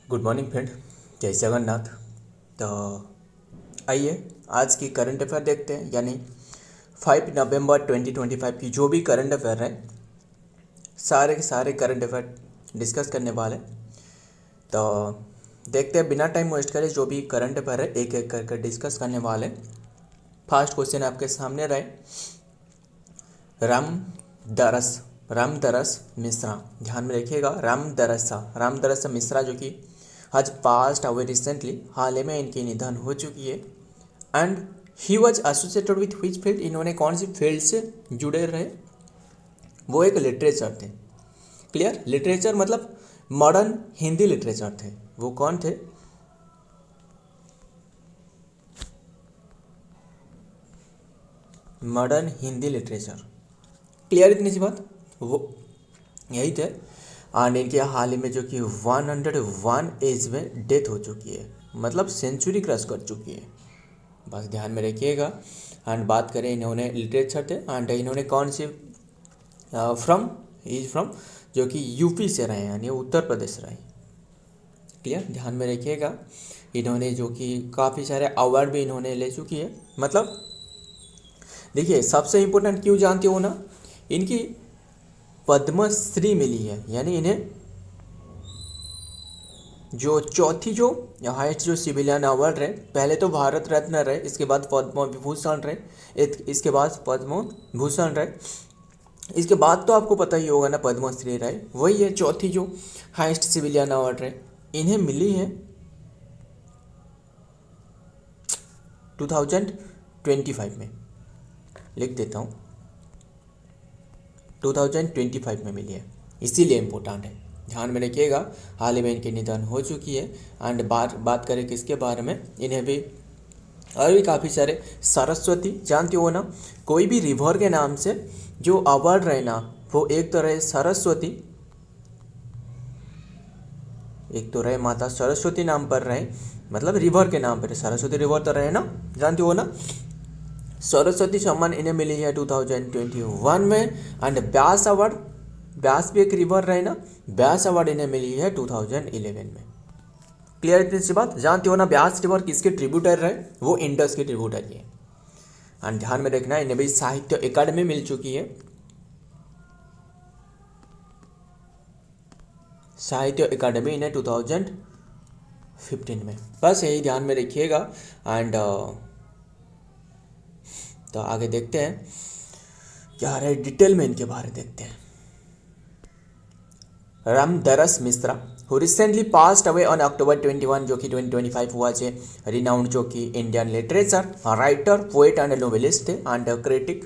Good morning friend, जय जगन्नाथ। तो आइए आज की करंट अफेयर देखते हैं, यानी 5 नवंबर 2025 की जो भी करंट अफेयर है, सारे के सारे करंट अफेयर डिस्कस करने वाले। तो देखते हैं बिना टाइम वेस्ट करे, जो भी करंट अफेयर है एक एक करके डिस्कस करने वाले। फर्स्ट क्वेश्चन आपके सामने रहे, रामदरस मिश्रा। ध्यान में रखिएगा, रामदरस मिश्रा जो कि आज पास्ट अवे रिसेंटली, हाल ही में इनकी निधन हो चुकी है। And he was associated with which field, इन्होंने कौन सी फील्ड से जुड़े रहे? वो एक लिटरेचर थे। क्लियर, लिटरेचर मतलब मॉडर्न हिंदी लिटरेचर थे। वो कौन थे? Modern Hindi literature. क्लियर इतनी सी बात, वो यही थे। एंड इनके हाल ही में जो कि 101 एज में डेथ हो चुकी है, मतलब सेंचुरी क्रॉस कर चुकी है, बस ध्यान में रखिएगा। एंड बात करें, इन्होंने लिटरेचर थे एंड इन्होंने कौन सी फ्रॉम जो कि यूपी से रहे, यानी उत्तर प्रदेश रहे। क्लियर, ध्यान में रखिएगा। इन्होंने जो कि काफ़ी सारे अवार्ड भी इन्होंने ले चुकी है। मतलब देखिए, सबसे इम्पोर्टेंट क्यों जानते हो ना, इनकी पद्मश्री मिली है, यानी इन्हें जो चौथी जो हाईएस्ट जो सिविलियन अवार्ड रहे, पहले तो भारत रत्न रहे, इसके बाद पद्म विभूषण रहे, इसके बाद पद्म भूषण रहे, इसके बाद तो आपको पता ही होगा ना पद्मश्री रहे, वही है चौथी जो हाईएस्ट सिविलियन अवार्ड रहे। इन्हें मिली है 2025 में, लिख देता हूँ, 2025 में मिली है, इसीलिए इम्पोर्टेंट है, ध्यान में रखिएगा। हाल ही में इनकी निधन हो चुकी है। एंड बात करें किसके बारे में, इन्हें भी और भी काफ़ी सारे, सरस्वती जानते हो ना, कोई भी रिवर के नाम से जो अवार्ड रहे ना, वो एक तो रहे सरस्वती, एक तो रहे माता सरस्वती नाम पर रहे, मतलब रिवर के नाम पर सरस्वती रिवर तो रहे ना, जानते हो ना। सरस्वती सम्मान इन्हें मिली है 2021 में। एंड व्यास अवार्ड, व्यास भी एक रिवर रहे ना, व्यास अवार्ड इन्हें मिली है 2011 में। क्लियर इतनी सी बात, जानते हो ना व्यास रिवर किसके ट्रिब्यूटर रहे? वो इंडस के ट्रिब्यूटर ही है। एंड ध्यान में रखना, इन्हें भी साहित्य अकादमी मिल चुकी है, साहित्य अकादमी इन्हें 2015 में, बस यही ध्यान में रखिएगा। एंड तो आगे देखते हैं क्या रहे, डिटेल में इनके बारे देखते हैं। Ramdaras Mishra who recently passed away on October 21 जो कि 2025 हुआ है, रिनाउंड जो कि Indian literature writer, poet and novelist थे, and critic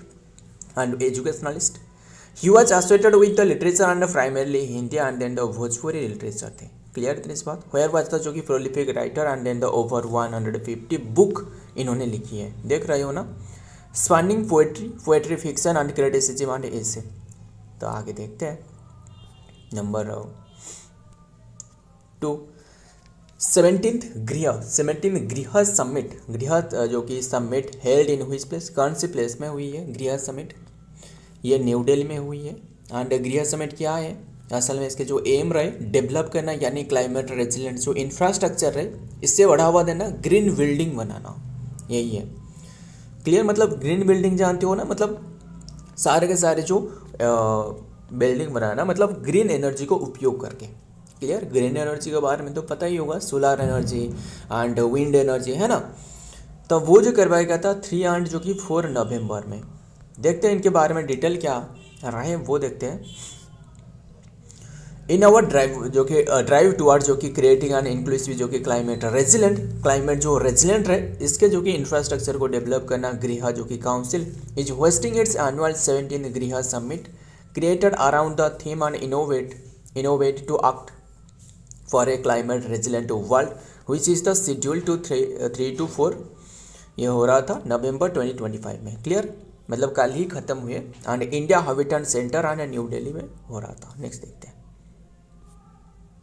and educationalist. He was associated with the literature and primarily Hindi and then the Bhojpuri literature थे। क्लियर इतनी इस बात। वेयर वॉज द जो कि prolific writer and then the over 150 book इन्होंने लिखी है, देख रहे हो ना, spanning poetry fiction and criticism and essay. तो आगे देखते हैं नंबर 2, 17th गृह समिट, गृह जो कि summit held in which place, कौन सी प्लेस में हुई है गृह समिट? ये न्यू दिल्ली में हुई है। एंड गृह समिट क्या है असल में, इसके जो एम रहे, डेवलप करना, यानी क्लाइमेट रेजिलेंट जो इंफ्रास्ट्रक्चर है इससे बढ़ावा देना, ग्रीन बिल्डिंग बनाना, यही है। क्लियर, मतलब ग्रीन बिल्डिंग जानते हो ना, मतलब सारे के सारे जो बिल्डिंग बनाना, मतलब ग्रीन एनर्जी को उपयोग करके। क्लियर, ग्रीन एनर्जी के बारे में तो पता ही होगा, solar energy and wind energy, है ना। तो वो जो करवाया गया था 3 एंड जो कि 4 नवंबर में। देखते हैं इनके बारे में डिटेल क्या रहे, वो देखते हैं। इन आवर ड्राइव जो कि ड्राइव टुवर्ड जो कि क्रिएटिंग एंड इंक्लूसिव जो कि क्लाइमेट जो रेजिलेंट रहे, इसके जो कि इंफ्रास्ट्रक्चर को डेवलप करना, गृह जो कि council is hosting it's annual 17th गृह summit created around the theme and innovate to act for a climate resilient world which is the schedule to 3 to 4 ये हो रहा था नवंबर 2025 में। क्लियर, मतलब कल ही खत्म हुए। And India Habitat Centre and New Delhi में हो रहा था। नेक्स्ट देखते हैं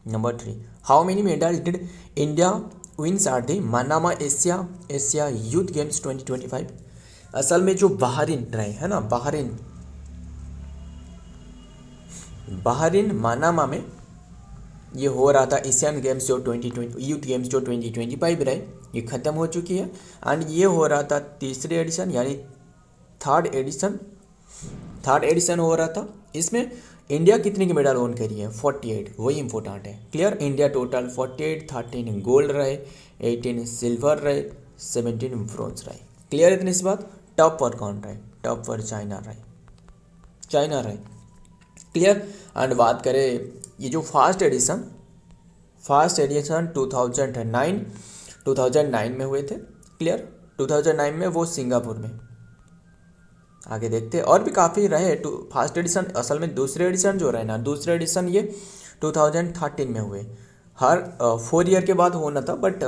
number 3, how many medal did India wins are the Manama Asia Youth Games 2025? असल में जो बहरीन रहे है ना, बहरीन मनामा में ये हो रहा था एशियन गेम्स जो 2020 यूथ गेम्स जो 2025 रहे, ये ख़त्म हो चुकी है। एंड ये हो रहा था तीसरी एडिशन यानी थर्ड एडिशन हो रहा था। इसमें इंडिया कितने की मेडल ओन करी है? 48, वही इंपॉर्टेंट है। क्लियर, इंडिया टोटल 48, 13 गोल्ड रहे, 18 सिल्वर रहे, 17 ब्रॉन्ज रहे। क्लियर इतनी सी बात। टॉप पर कौन रहे? टॉप पर चाइना रहे। क्लियर। एंड बात करें ये जो फर्स्ट एडिशन 2009 में हुए थे। क्लियर, 2009 में वो सिंगापुर में। आगे देखते हैं, और भी काफ़ी रहे। फर्स्ट एडिशन असल में दूसरे एडिशन जो रहे ना, दूसरे एडिशन ये 2013 में हुए। हर 4 ईयर के बाद होना था, बट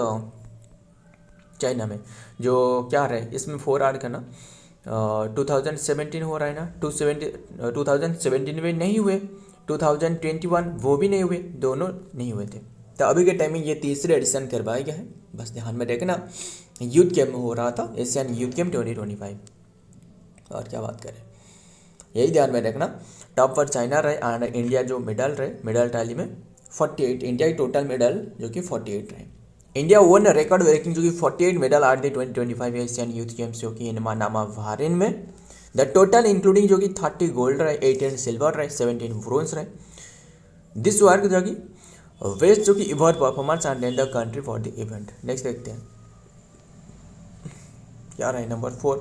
चाइना में जो क्या रहे इसमें 4 आर का ना 2017 हो रहा है ना, 2017 में नहीं हुए, 2021 वो भी नहीं हुए, दोनों नहीं हुए थे। तो अभी के टाइम में ये तीसरे एडिशन करवाया गया है। बस ध्यान में रखना, यूथ गेम हो रहा था, एशियन यूथ गेम 2025। और क्या बात करें, यही ध्यान में रखना। टॉप पर चाइना रहे एंड इंडिया जो मेडल रहे, मेडल टैली में 48, इंडिया की टोटल मेडल जो कि 48 रहे। इंडिया वन रिकॉर्ड ब्रेकिंग जो कि 48 medal are the 2025 Asian Youth Games जो कि नामा बहरीन में। द टोटल इंक्लूडिंग जो कि 30 गोल्ड रहे, 18 सिल्वर रहे, 17 ब्रोंज रहे। दिस वर्क जो कि वेस्ट जो कि ever performance and the country for the event. Next देखते हैं क्या रहे number 4,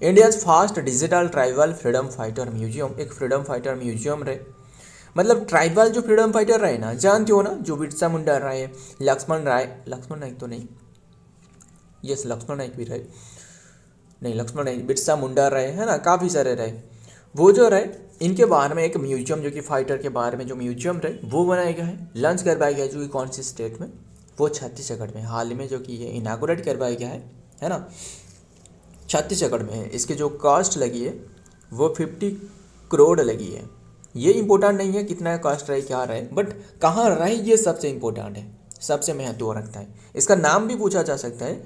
India's first digital tribal freedom fighter museum. एक फ्रीडम फाइटर म्यूजियम रहे, मतलब ट्राइबल जो फ्रीडम फाइटर रहे ना, जानते हो ना, जो बिरसा मुंडा रहे, लक्ष्मण नायक तो नहीं, यस लक्ष्मण नायक भी रहे, नहीं लक्ष्मण नायक, बिरसा मुंडा रहे, है ना, काफ़ी सारे रहे। वो जो रहे इनके बारे में एक म्यूजियम जो कि फाइटर के बारे में जो म्यूजियम रहे वो बनाया गया है, लॉन्च करवाया गया है जो कि कौन सी स्टेट में? वो छत्तीसगढ़ में हाल में जो कि ये इनागोरेट करवाया गया है ना, छत्तीसगढ़ में है। इसकी जो कॉस्ट लगी है वो 50 करोड़ लगी है। ये इम्पोर्टेंट नहीं है कितना कॉस्ट रहे क्या रहे, बट कहाँ रहे ये सबसे इम्पोर्टेंट है, सबसे महत्व रखता है। इसका नाम भी पूछा जा सकता है।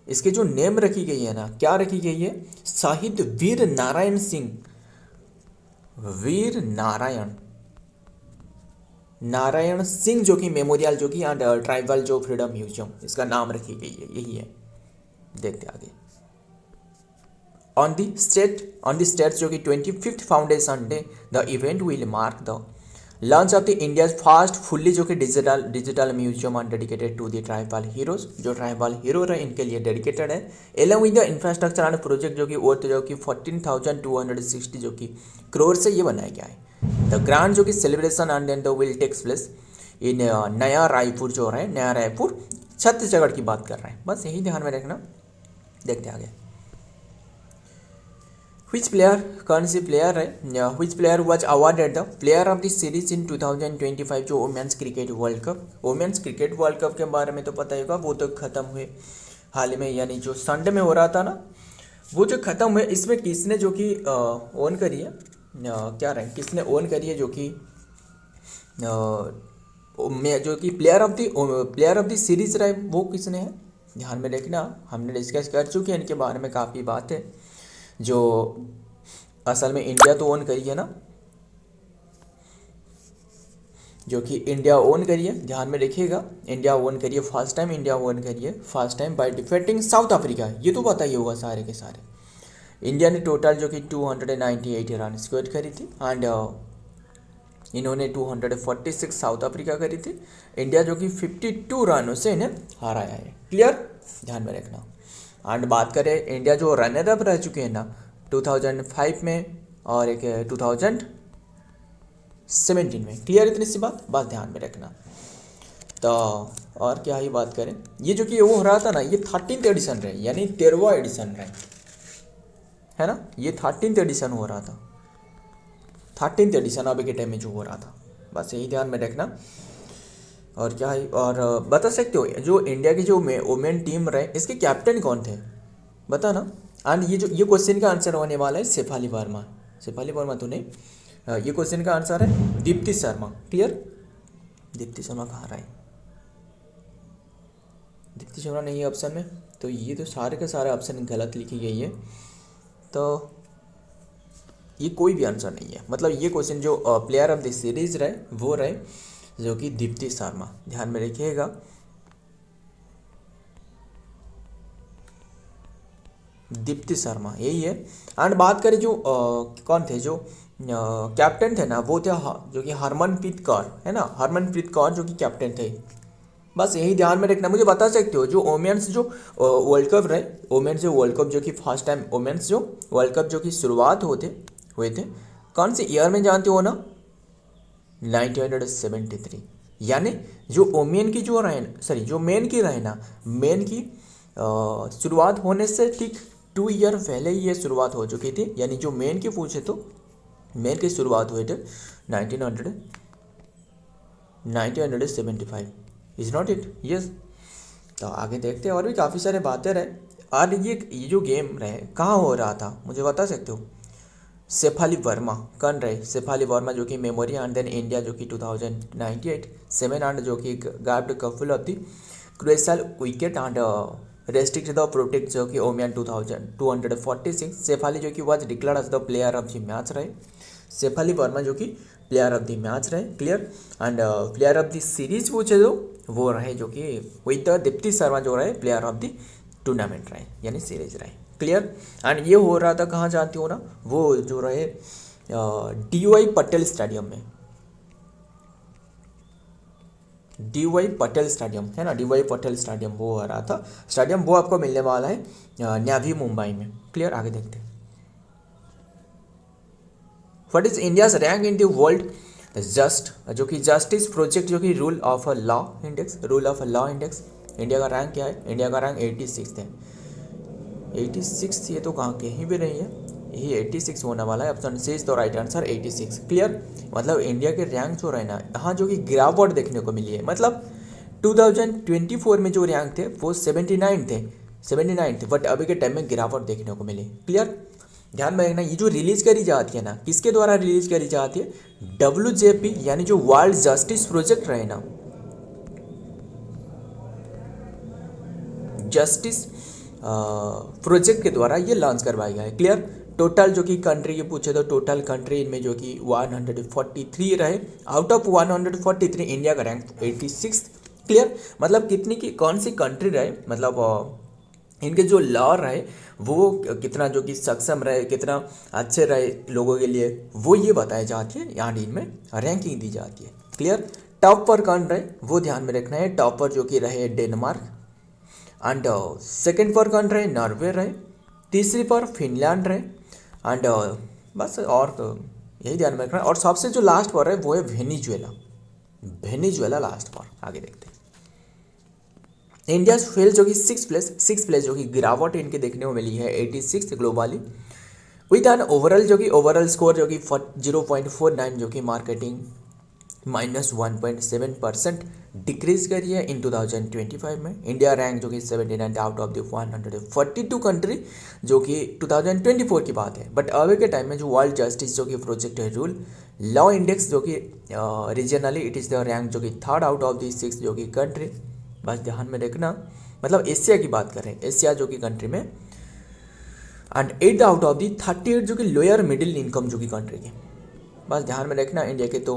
इसकी जो नेम रखी गई है ना, क्या रखी गई है? शहीद वीर नारायण सिंह, वीर नारायण सिंह जो कि मेमोरियल जो कि ट्राइबल जो फ्रीडम म्यूजियम, इसका नाम रखी गई है, यही है। देखते आगे। ऑन द स्टेट जो कि 25th foundation day the event will mark the launch of the India's first fully जो कि digital museum and dedicated to the tribal heroes. जो ट्राइबल हीरो है इनके लिए डेडिकेटेड है। Along with the infrastructure and project जो कि worth जो कि 14,260 जो कि करोड़ से ये बनाया गया है। द ग्रांड जो कि celebration and then the will takes place in Naya Raipur जो है, नया रायपुर छत्तीसगढ़ की बात कर रहे हैं। बस यही ध्यान में रखना। देखते आगे। Which player, कौन सी प्लेयर है? Which player was awarded the player of the series in 2025 जो women's cricket world cup. Women's cricket world cup के बारे में तो पता ही होगा, वो तो ख़त्म हुए हाल में, यानी जो संडे में हो रहा था ना, वो जो ख़त्म हुए। इसमें किसने जो कि ओन करी है, क्या रहे किसने ओन करी है जो कि प्लेयर ऑफ द सीरीज रहे, वो किसने है? ध्यान में रखना, हमने डिस्कस कर चुके हैं इनके बारे में काफ़ी बात है। जो असल में इंडिया तो ओन करी है ना, जो कि इंडिया ओन करी है, ध्यान में रखिएगा, इंडिया ओन करी है फर्स्ट टाइम, इंडिया ओन करी है first time by defeating south Africa. ये तो पता ही होगा सारे के सारे। इंडिया ने टोटल जो कि 298 रन स्कोर करी थी एंड इन्होंने 246 साउथ अफ्रीका करी थी। इंडिया जो कि 52 रनों से इन्हें हराया है। क्लियर, ध्यान में रखना। एंड बात करें इंडिया जो रनर अप रह चुके हैं ना 2005 में और एक 2017 में। क्लियर इतनी सी बात, बस ध्यान में रखना। तो और क्या ही बात करें, ये जो कि वो हो रहा था ना, ये 13th एडिशन रहे, यानी 13वां एडिशन रहे, है ना, ये 13th एडिशन हो रहा था, 13th एडिशन अभी के टाइम में जो हो रहा था। बस यही ध्यान में रखना। और क्या है, और बता सकते हो जो इंडिया की जो वुमेन टीम रहे इसके कैप्टन कौन थे, बता ना। एंड ये क्वेश्चन का आंसर होने वाला है शेफाली वर्मा तो नहीं, ये क्वेश्चन का आंसर है दीप्ति शर्मा। क्लियर, दीप्ति शर्मा कहाँ रहा है? दीप्ति शर्मा नहीं है ऑप्शन में, तो ये तो सारे के सारे ऑप्शन गलत लिखी गई है, तो ये कोई भी आंसर नहीं है। मतलब ये क्वेश्चन जो प्लेयर ऑफ द सीरीज रहे वो रहे जो कि दीप्ति शर्मा, ध्यान में रखिएगा। दीप्ति शर्मा यही है। एंड बात करें जो कौन थे जो कैप्टन थे ना, वो थे जो कि हरमनप्रीत कौर है ना, हरमनप्रीत कौर जो कि कैप्टन थे। बस यही ध्यान में रखना। मुझे बता सकते हो जो वोमेन्स जो वर्ल्ड कप रहे, वोमेन्स जो वर्ल्ड कप जो कि फर्स्ट टाइम वोमेन्स जो वर्ल्ड कप जो कि शुरुआत हुए थे कौन से ईयर में जानते हो ना? 1973। यानी जो वोमेन की जो रहे, सॉरी जो मेन की रहे ना, मेन की शुरुआत होने से ठीक 2 ईयर पहले ही ये शुरुआत हो चुकी थी। यानी जो मेन की पूछे तो मेन की शुरुआत हुए थे 1975। Is not it? यस। तो आगे देखते हैं, और भी काफ़ी सारे बातें रहे। और ये जो गेम रहे कहाँ हो रहा था मुझे बता सकते हो? शेफाली वर्मा कौन रहे? शेफाली वर्मा जो कि मेमोरी एंड देन इंडिया जो कि 2098 7 एंड जो कि guard carefully of the crucial wicket and restrict the Proteas जो कि ओमियन 2246। शेफाली जो कि was declared as the player of the match रहे। शेफाली वर्मा जो कि प्लेयर ऑफ द मैच रहे, clear. And player of the series पूछे तो वो रहे जो कि विद दीप्ति शर्मा जो रहे प्लेयर ऑफ द टूर्नामेंट रहे, यानी सीरीज रहे, क्लियर। एंड ये हो रहा था कहाँ जानते हो ना? वो जो रहे DY पटेल स्टेडियम में, DY पटेल स्टेडियम है ना, DY पटेल स्टेडियम वो हो रहा था। स्टेडियम वो आपको मिलने वाला है नवी मुंबई में, क्लियर। आगे देखते हैं what is India's rank in the world just जो कि जस्टिस प्रोजेक्ट जो कि rule of law index, rule of law index. India का रैंक क्या है? इंडिया का रैंक 86 है। 86 ये तो कहाँ कहीं भी नहीं है, यही 86 होने वाला है। Option C is the right answer 86, clear. मतलब इंडिया के रैंक जो रहे ना यहाँ जो कि गिरावट देखने को मिली है। मतलब 2024 में जो रैंक थे वो 79 थे, बट अभी के टाइम में गिरावट देखने को मिली, क्लियर। ध्यान में रखना, ये जो रिलीज करी जाती है ना, किसके द्वारा रिलीज करी जाती है? WJP यानी जो वर्ल्ड जस्टिस प्रोजेक्ट रहे ना, जस्टिस प्रोजेक्ट के द्वारा ये लॉन्च करवाया गया है, क्लियर। टोटल जो कि कंट्री ये पूछे तो टोटल कंट्री इनमें जो कि 143 रहे। आउट ऑफ 143 इंडिया का रैंक 86, क्लियर। मतलब कितनी की कौन सी कंट्री रहे, मतलब इनके जो लॉ रहे वो कितना जो कि सक्षम रहे, कितना अच्छे रहे लोगों के लिए, वो ये बताई जाती है। यहाँ इनमें रैंकिंग दी जाती है, क्लियर। टॉप पर कौन रहे वो ध्यान में रखना है। टॉप पर जो कि रहे डेनमार्क, एंड सेकेंड पर कौन रहे? नॉर्वे रहे। तीसरी पर फिनलैंड रहे, एंड बस और तो यही ध्यान में रखना है। और सबसे जो लास्ट पर है वो है वेनेजुएला लास्ट पर। आगे देखते हैं इंडिया फेल जो कि 6 प्लेस जो कि गिरावट इनके देखने को मिली है 86 globally, with an overall score जो कि 0.49 जो कि मार्केटिंग -1.7% डिक्रीज करी है इन 2025 में। इंडिया रैंक जो कि 79 आउट ऑफ द 142 कंट्री जो कि 2024 की बात है। बट अभी के टाइम में जो वर्ल्ड जस्टिस जो कि प्रोजेक्ट है रूल लॉ इंडेक्स जो कि regionally it is the rank जो कि 3rd आउट ऑफ द 6 जो कि कंट्री। बस ध्यान में रखना, मतलब एशिया की बात करें, एशिया जो कि कंट्री में, and 8th out of the 38 जो कि लोअर मिडिल इनकम जो कि कंट्री की। बस ध्यान में रखना, इंडिया के तो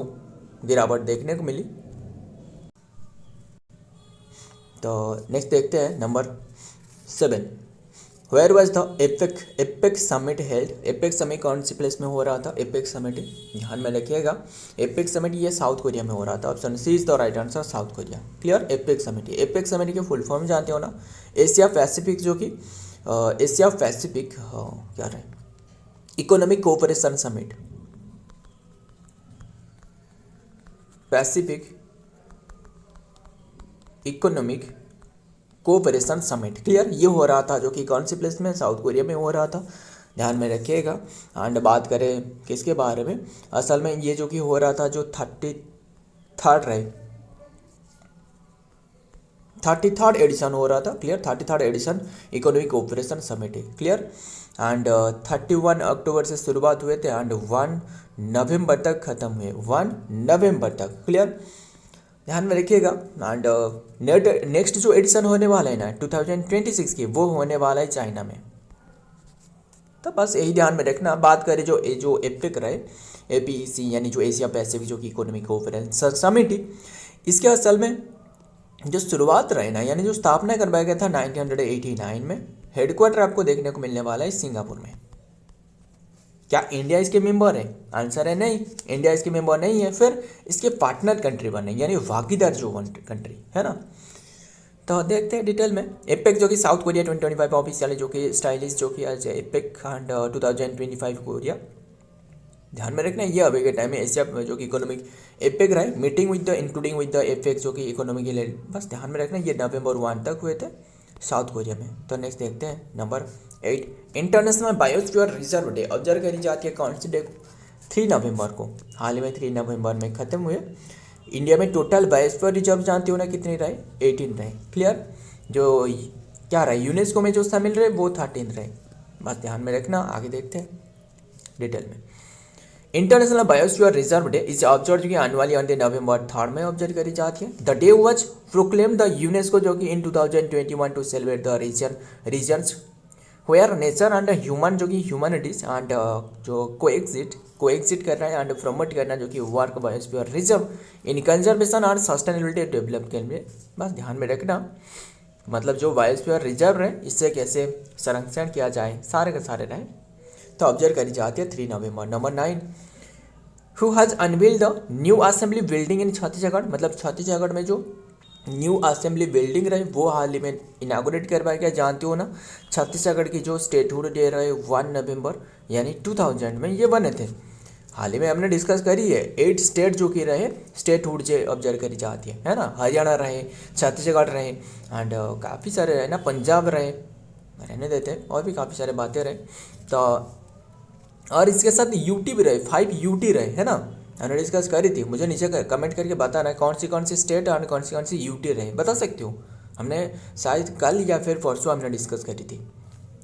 गिरावट देखने को मिली। तो नेक्स्ट देखते हैं number 7, where was the apex summit held. Apex summit कौन सी प्लेस में हो रहा था? एपेक्स समिट ध्यान में रखिएगा, एपेक्स समिट ये साउथ कोरिया में हो रहा था। Option C is the right answer South Korea, clear. Apex summit के फुल फॉर्म जानते हो ना? एशिया पैसिफिक जो कि एशिया पैसिफिक क्या रहे, economic cooperation summit, Pacific economic cooperation summit, clear. ये हो रहा था जो कि कौन सी प्लेस में? साउथ कोरिया में हो रहा था, ध्यान में रखिएगा। एंड बात करें किसके बारे में, असल में ये जो कि हो रहा था जो 33rd एडिशन हो रहा था, clear. 33rd edition economic cooperation summit है, क्लियर। एंड 31 अक्टूबर से शुरुआत हुए थे एंड 1 नवंबर तक खत्म हुए, 1 नवंबर तक, क्लियर। ध्यान में रखिएगा। एंड नेक्स्ट जो एडिशन होने वाला है ना 2026 की, वो होने वाला है चाइना में, तो बस यही ध्यान में रखना। बात करें जो एपेक रहे, APEC यानी जो एशिया पैसिफिक जो कि इकोनॉमिक कोऑपरेशन समिट, इसके असल में जो शुरुआत रहे ना, यानी जो स्थापना करवाया गया था 1989 में। हेडक्वार्टर आपको देखने को मिलने वाला है सिंगापुर में। क्या इंडिया इसके मेंबर है? आंसर है नहीं, इंडिया इसके मेंबर नहीं है। फिर इसके पार्टनर कंट्री बने, यानी भागीदार जो कंट्री है ना। तो देखते हैं डिटेल में। एपेक जो कि साउथ कोरिया 2025 ऑफिशियल जो कि स्टाइलिश जो कि आज एपेक एंड 2025 कोरिया, ध्यान में रखना। ये अभी के टाइम में एशिया जो कि इकोनॉमिक एपेक रहे, meeting with the including with the APEC जो कि इकोनॉमिक, बस ध्यान में रखना। ये नवंबर 1 तक हुए थे साउथ कोरिया में। तो नेक्स्ट देखते हैं number 8, international biosphere reserve day observe करी जाती है कौन सी डे? 3 नवंबर को। हाल ही में 3 नवंबर में खत्म हुए। इंडिया में टोटल बायोस्फीयर रिजर्व जानते हो ना कितने रहे? 18 रहे। क्लियर? जो क्या रहे यूनेस्को में जो शामिल रहे वो 13 रहे। बस ध्यान में रखना। आगे देखते हैं डिटेल में। International biosphere reserve day is observe जो कि एनुअली ऑन द नवंबर 3 में ऑब्जर्व करी जाती है। The day was proclaim the UNESCO जो कि in 2021 to celebrate the regions where nature and human जो कि ह्यूमनिटीज एंड जो कोएग्जिट कर रहा है एंड प्रमोट करना जो कि work biosphere reserve in conservation और सस्टेनेबिलिटी डेवलप के लिए। बस ध्यान में रखना, मतलब जो बायोस्फीयर रिजर्व है इससे कैसे संरक्षण किया जाए, सारे के सारे रहे। तो ऑब्जर्व करी जाती है 3 नवंबर। Number 9, who has unveiled the new assembly building in Chhattisgarh, मतलब छत्तीसगढ़ में जो न्यू असेंबली बिल्डिंग रहे वो हाल ही में इनागोरेट करवाया गया। जानते हो ना, छत्तीसगढ़ की जो स्टेटहुड डे रहे 1 नवंबर यानी 2000 में ये बने थे। हाल ही में हमने डिस्कस करी है 8 स्टेट जो कि रहे स्टेटहुड डे ऑब्जर्व करी जाती है ना। हरियाणा रहे, छत्तीसगढ़ रहे एंड काफ़ी सारे रहे ना, पंजाब रहे, रहने देते हैं, और भी काफ़ी सारे बातें रहे। तो और इसके साथ यूटी भी रहे, 5 यूटी रहे है ना, हमने डिस्कस करी थी। मुझे नीचे कमेंट करके बताना कौन सी स्टेट और कौन सी यूटी रहे, बता सकते हो। हमने शायद कल या फिर परसों हमने डिस्कस करी थी।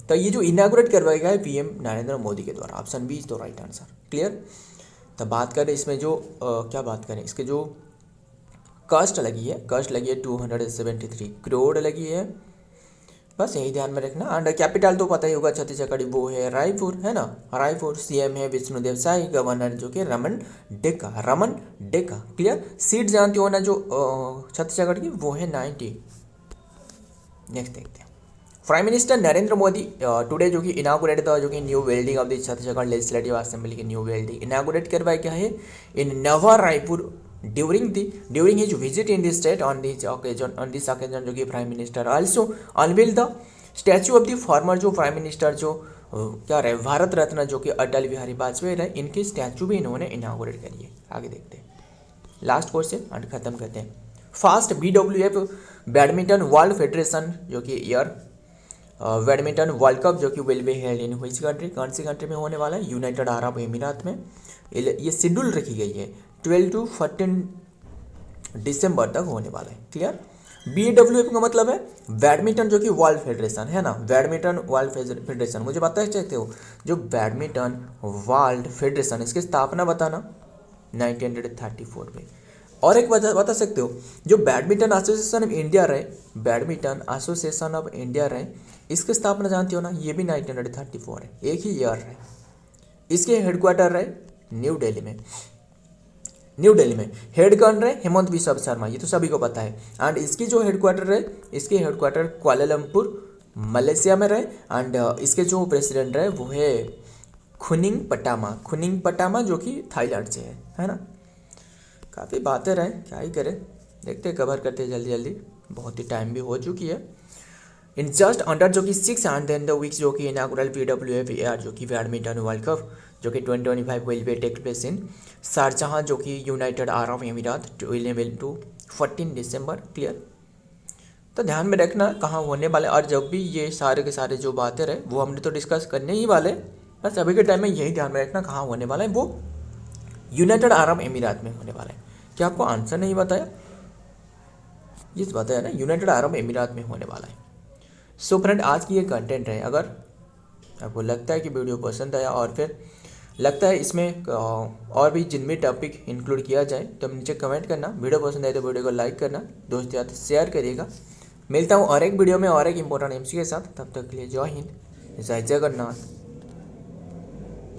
तो ये जो इनागोरेट करवाया गया है PM नरेंद्र मोदी के द्वारा, option B is the right answer. Clear? तो बात करें इसमें जो क्या बात करें, इसके जो कॉस्ट लगी है 273 करोड़ लगी है। बस यही ध्यान में रखना। एंड कैपिटल तो पता ही होगा छत्तीसगढ़, वो है रायपुर है ना, रायपुर। CM है विष्णुदेव साई, गवर्नर जो कि रमन डेका। क्लियर? सीट जानते हो ना जो छत्तीसगढ़ की, वो है 90। नेक्स्ट देखते हैं। Prime minister Narendra Modi today जो कि इनागोरेट था जो कि new building of the Chhattisgarh legislative assembly की न्यू बिल्डिंग इनागोरेट करवाया गया है इन नवा Raipur during his visit in the state on this occasion जो कि prime minister also unveil the statue of the former जो प्राइम मिनिस्टर जो क्या रहे भारत रत्न जो कि अटल बिहारी वाजपेयी रहे, इनकी स्टैचू भी इन्होंने इनागोरेट करी है। आगे देखते हैं लास्ट क्वेश्चन एंड खत्म करते हैं। Fast BWF badminton world federation जो कि ईयर बैडमिंटन वर्ल्ड कप जो कि will be held in which country, कौन सी कंट्री में होने वाला है? यूनाइटेड अरब अमीरात में। ये शेड्यूल रखी गई है 12 to 14 दिसंबर तक होने वाला है। क्लियर? BWF का मतलब है बैडमिंटन जो कि वर्ल्ड फेडरेशन है ना, बैडमिंटन वर्ल्ड फेडरेशन। मुझे बता सकते हो जो बैडमिंटन वर्ल्ड फेडरेशन, इसकी स्थापना बताना 1934 में। और एक बता सकते हो जो बैडमिंटन एसोसिएशन ऑफ इंडिया रहे, बैडमिंटन एसोसिएशन ऑफ इंडिया रहे, इसकी स्थापना जानते हो ना, ये भी 1934 है, एक ही ईयर है। इसके हेडक्वार्टर रहे न्यू दिल्ली में। हेड कौन रहे? हेमंत बिश्व शर्मा, ये तो सभी को पता है। एंड इसकी जो हेडक्वार्टर रहे, इसके हेडक्वार्टर कुआलालंपुर मलेशिया में रहे। एंड इसके जो प्रेसिडेंट रहे वो है खुनिंग पटामा जो कि थाईलैंड से है ना। काफ़ी बातें रहे, क्या ही करें, देखते कवर करते जल्दी, बहुत ही टाइम भी हो चुकी है। इन जस्ट अंडर जो कि 6 एंड देन द वीक्स जो कि इनागुरल BWF जो कि बैडमिंटन वर्ल्ड कप जो कि 2025 will be take place in Sharjah जो कि यूनाइटेड अरब अमीरात 11 to 14 दिसंबर। क्लियर? तो ध्यान में रखना कहाँ होने वाले, और जब भी ये सारे के सारे जो बातें रहे वो हमने तो डिस्कस करने ही वाले, बस अभी के टाइम में यही ध्यान में रखना कहाँ होने वाला है, वो यूनाइटेड अरब अमीरात में होने वाला है। क्या आपको आंसर नहीं बताया? ये बताया ना, यूनाइटेड अरब अमीरात में होने वाला है। सो फ्रेंड, आज की ये कंटेंट है। अगर आपको लगता है कि वीडियो पसंद आया और फिर लगता है इसमें और भी जिनमें टॉपिक इंक्लूड किया जाए तो नीचे कमेंट करना। वीडियो पसंद आए तो वीडियो को लाइक करना, दोस्त याद शेयर करिएगा। मिलता हूँ और एक वीडियो में और एक इंपॉर्टेंट MC के साथ। तब तक के लिए जय हिंद, जय जगन्नाथ।